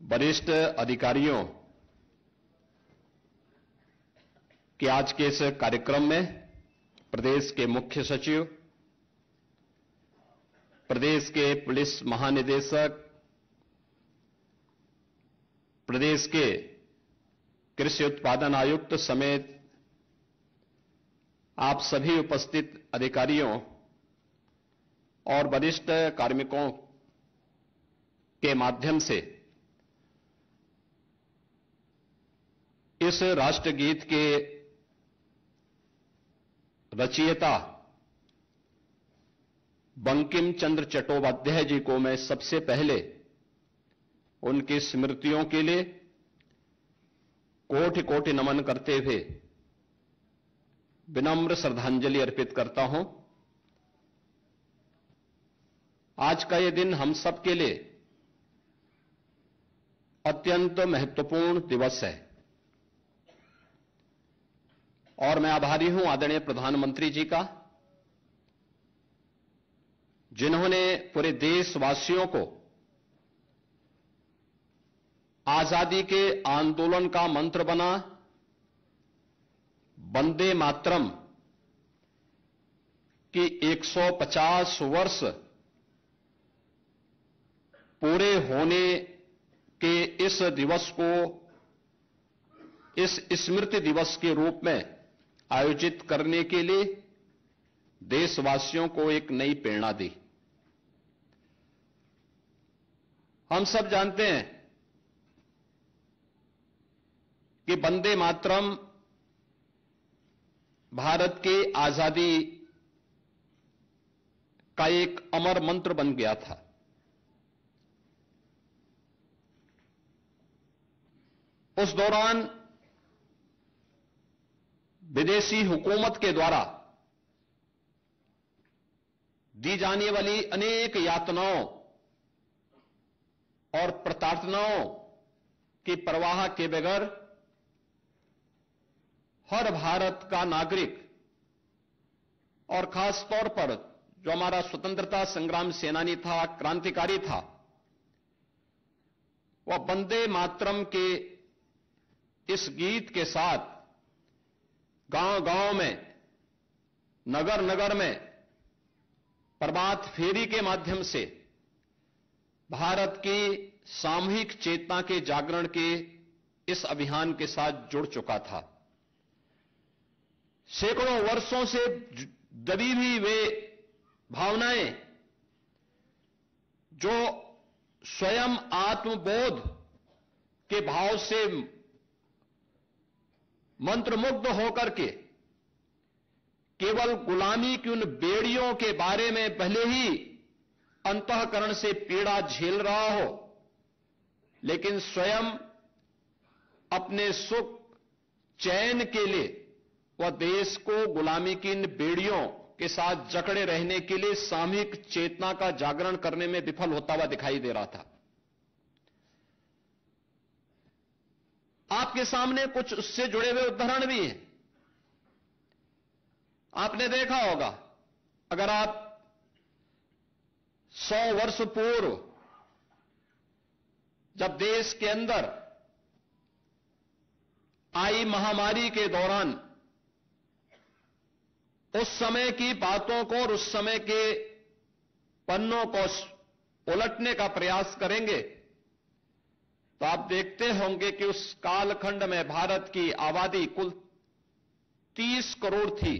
वरिष्ठ अधिकारियों के आज के इस कार्यक्रम में प्रदेश के मुख्य सचिव, प्रदेश के पुलिस महानिदेशक, प्रदेश के कृषि उत्पादन आयुक्त समेत आप सभी उपस्थित अधिकारियों और वरिष्ठ कार्मिकों के माध्यम से इस राष्ट्रगीत के रचयिता बंकिम चंद्र चट्टोपाध्याय जी को मैं सबसे पहले उनकी स्मृतियों के लिए कोटि कोटि नमन करते हुए विनम्र श्रद्धांजलि अर्पित करता हूं। आज का यह दिन हम सब के लिए अत्यंत महत्वपूर्ण दिवस है और मैं आभारी हूं आदरणीय प्रधानमंत्री जी का, जिन्होंने पूरे देशवासियों को आजादी के आंदोलन का मंत्र बना वंदे मातरम की 150 वर्ष पूरे होने के इस दिवस को इस स्मृति दिवस के रूप में आयोजित करने के लिए देशवासियों को एक नई प्रेरणा दी। हम सब जानते हैं कि वंदे मातरम भारत के आजादी का एक अमर मंत्र बन गया था। उस दौरान विदेशी हुकूमत के द्वारा दी जाने वाली अनेक यातनाओं और प्रताड़नाओं की परवाह के बगैर हर भारत का नागरिक और खास तौर पर जो हमारा स्वतंत्रता संग्राम सेनानी था, क्रांतिकारी था, वह वंदे मातरम के इस गीत के साथ गांव-गांव में, नगर-नगर में प्रभात फेरी के माध्यम से भारत की सामूहिक चेतना के जागरण के इस अभियान के साथ जुड़ चुका था। सैकड़ों वर्षों से दबी हुई वे भावनाएं जो स्वयं आत्मबोध के भाव से मंत्रमुग्ध होकर के केवल गुलामी की उन बेड़ियों के बारे में भले ही अंतःकरण से पीड़ा झेल रहा हो, लेकिन स्वयं अपने सुख चैन के लिए वह देश को गुलामी की इन बेड़ियों के साथ जकड़े रहने के लिए सामूहिक चेतना का जागरण करने में विफल होता हुआ दिखाई दे रहा था। आपके सामने कुछ उससे जुड़े हुए उदाहरण भी हैं। आपने देखा होगा, अगर आप 100 वर्ष पूर्व जब देश के अंदर आई महामारी के दौरान उस समय की बातों को और उस समय के पन्नों को उलटने का प्रयास करेंगे तो आप देखते होंगे कि उस कालखंड में भारत की आबादी कुल 30 करोड़ थी,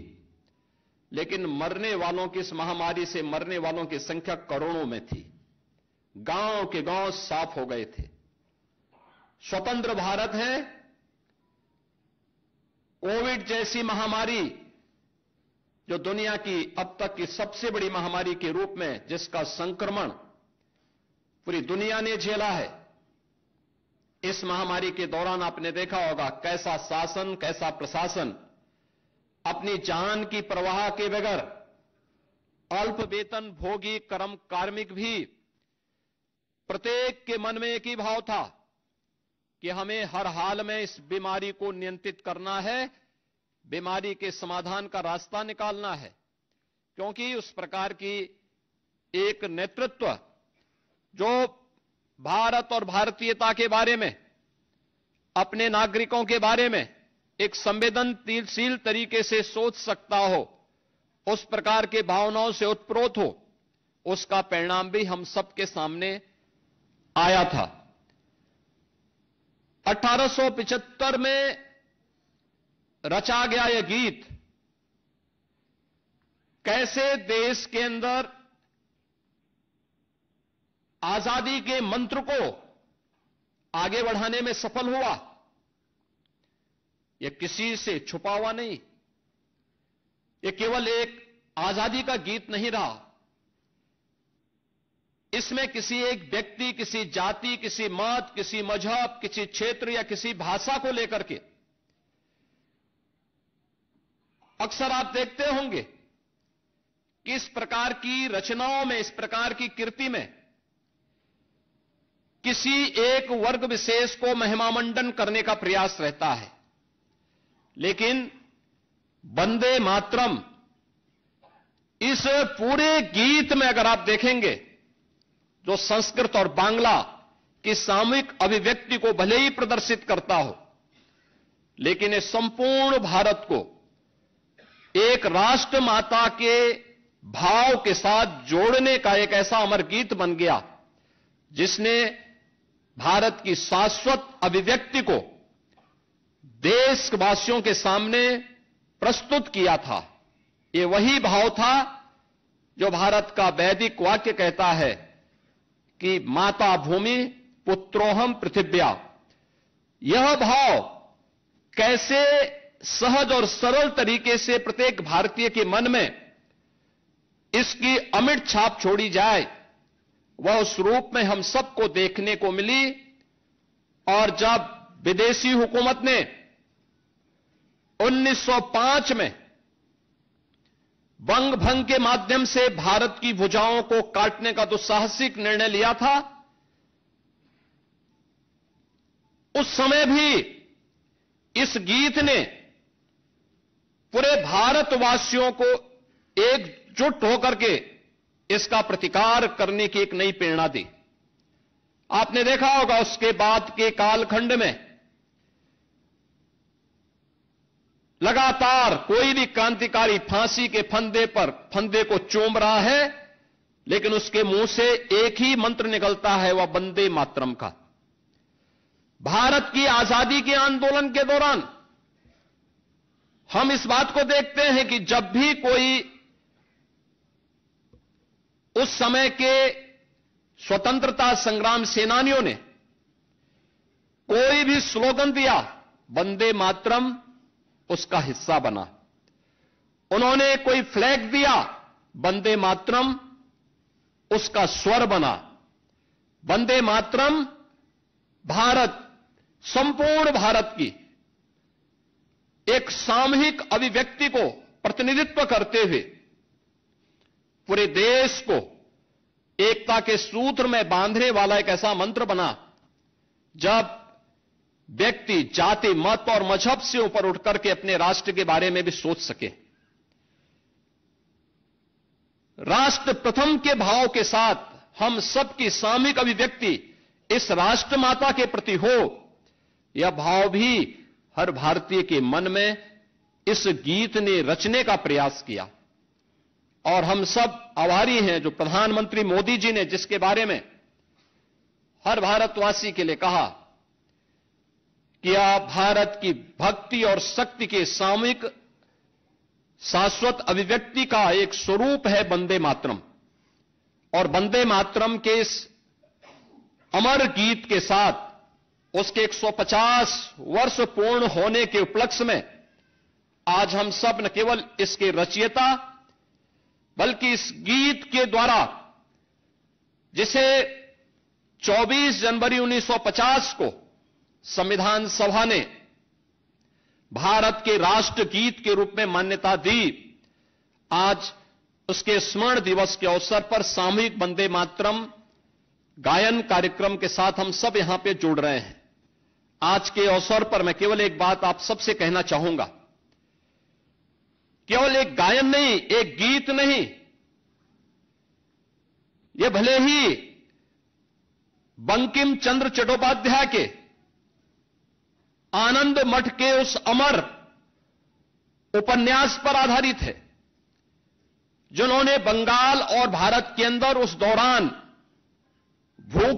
लेकिन मरने वालों की, इस महामारी से मरने वालों की संख्या करोड़ों में थी। गांव के गांव साफ हो गए थे। स्वतंत्र भारत है, कोविड जैसी महामारी जो दुनिया की अब तक की सबसे बड़ी महामारी के रूप में, जिसका संक्रमण पूरी दुनिया ने झेला है, इस महामारी के दौरान आपने देखा होगा कैसा शासन, कैसा प्रशासन अपनी जान की परवाह के बगैर अल्प वेतन भोगी कार्मिक भी, प्रत्येक के मन में एक ही भाव था कि हमें हर हाल में इस बीमारी को नियंत्रित करना है, बीमारी के समाधान का रास्ता निकालना है, क्योंकि उस प्रकार की एक नेतृत्व जो भारत और भारतीयता के बारे में, अपने नागरिकों के बारे में एक संवेदनशील तरीके से सोच सकता हो, उस प्रकार के भावनाओं से उत्प्रोत हो, उसका परिणाम भी हम सबके सामने आया था। 1875 में रचा गया यह गीत कैसे देश के अंदर आजादी के मंत्र को आगे बढ़ाने में सफल हुआ, यह किसी से छुपा हुआ नहीं, यह केवल एक आजादी का गीत नहीं रहा। इसमें किसी एक व्यक्ति, किसी जाति, किसी मत, किसी मजहब, किसी क्षेत्र या किसी भाषा को लेकर के, अक्सर आप देखते होंगे कि इस प्रकार की रचनाओं में, इस प्रकार की कृति में किसी एक वर्ग विशेष को महिमामंडन करने का प्रयास रहता है। लेकिन वंदे मातरम इस पूरे गीत में अगर आप देखेंगे, जो संस्कृत और बांग्ला की सामूहिक अभिव्यक्ति को भले ही प्रदर्शित करता हो, लेकिन ये संपूर्ण भारत को एक राष्ट्र माता के भाव के साथ जोड़ने का एक ऐसा अमर गीत बन गया, जिसने भारत की शाश्वत अभिव्यक्ति को देशवासियों के सामने प्रस्तुत किया था। ये वही भाव था जो भारत का वैदिक वाक्य कहता है कि माता भूमि पुत्रोहम पृथिव्या। यह भाव कैसे सहज और सरल तरीके से प्रत्येक भारतीय के मन में इसकी अमिट छाप छोड़ी जाए, वह उस रूप में हम सबको देखने को मिली। और जब विदेशी हुकूमत ने 1905 में बंग भंग के माध्यम से भारत की भुजाओं को काटने का दुस्साहसिक निर्णय लिया था, उस समय भी इस गीत ने पूरे भारतवासियों को एकजुट होकर के इसका प्रतिकार करने की एक नई प्रेरणा दी। आपने देखा होगा उसके बाद के कालखंड में लगातार कोई भी क्रांतिकारी फांसी के फंदे को चूम रहा है, लेकिन उसके मुंह से एक ही मंत्र निकलता है, वह वंदे मातरम का। भारत की आजादी के आंदोलन के दौरान हम इस बात को देखते हैं कि जब भी कोई उस समय के स्वतंत्रता संग्राम सेनानियों ने कोई भी स्लोगन दिया, वंदे मातरम उसका हिस्सा बना। उन्होंने कोई फ्लैग दिया, वंदे मातरम उसका स्वर बना। वंदे मातरम भारत, संपूर्ण भारत की एक सामूहिक अभिव्यक्ति को प्रतिनिधित्व करते हुए पूरे देश को एकता के सूत्र में बांधने वाला एक ऐसा मंत्र बना, जब व्यक्ति जाति, मत और मजहब से ऊपर उठकर के अपने राष्ट्र के बारे में भी सोच सके। राष्ट्र प्रथम के भाव के साथ हम सबकी सामूहिक अभिव्यक्ति इस राष्ट्र माता के प्रति हो, यह भाव भी हर भारतीय के मन में इस गीत ने रचने का प्रयास किया। और हम सब आभारी हैं जो प्रधानमंत्री मोदी जी ने जिसके बारे में हर भारतवासी के लिए कहा कि आप भारत की भक्ति और शक्ति के सामूहिक शाश्वत अभिव्यक्ति का एक स्वरूप है वंदे मातरम। और वंदे मातरम के इस अमर गीत के साथ उसके 150 वर्ष पूर्ण होने के उपलक्ष्य में आज हम सब न केवल इसके रचयिता, बल्कि इस गीत के द्वारा, जिसे 24 जनवरी 1950 को संविधान सभा ने भारत के राष्ट्र गीत के रूप में मान्यता दी, आज उसके स्मरण दिवस के अवसर पर सामूहिक वंदे मातरम गायन कार्यक्रम के साथ हम सब यहां पे जुड़ रहे हैं। आज के अवसर पर मैं केवल एक बात आप सबसे कहना चाहूंगा, केवल एक गायन नहीं, एक गीत नहीं, यह भले ही बंकिम चंद्र चट्टोपाध्याय के आनंद मठ के उस अमर उपन्यास पर आधारित है, जिन्होंने बंगाल और भारत के अंदर उस दौरान भूख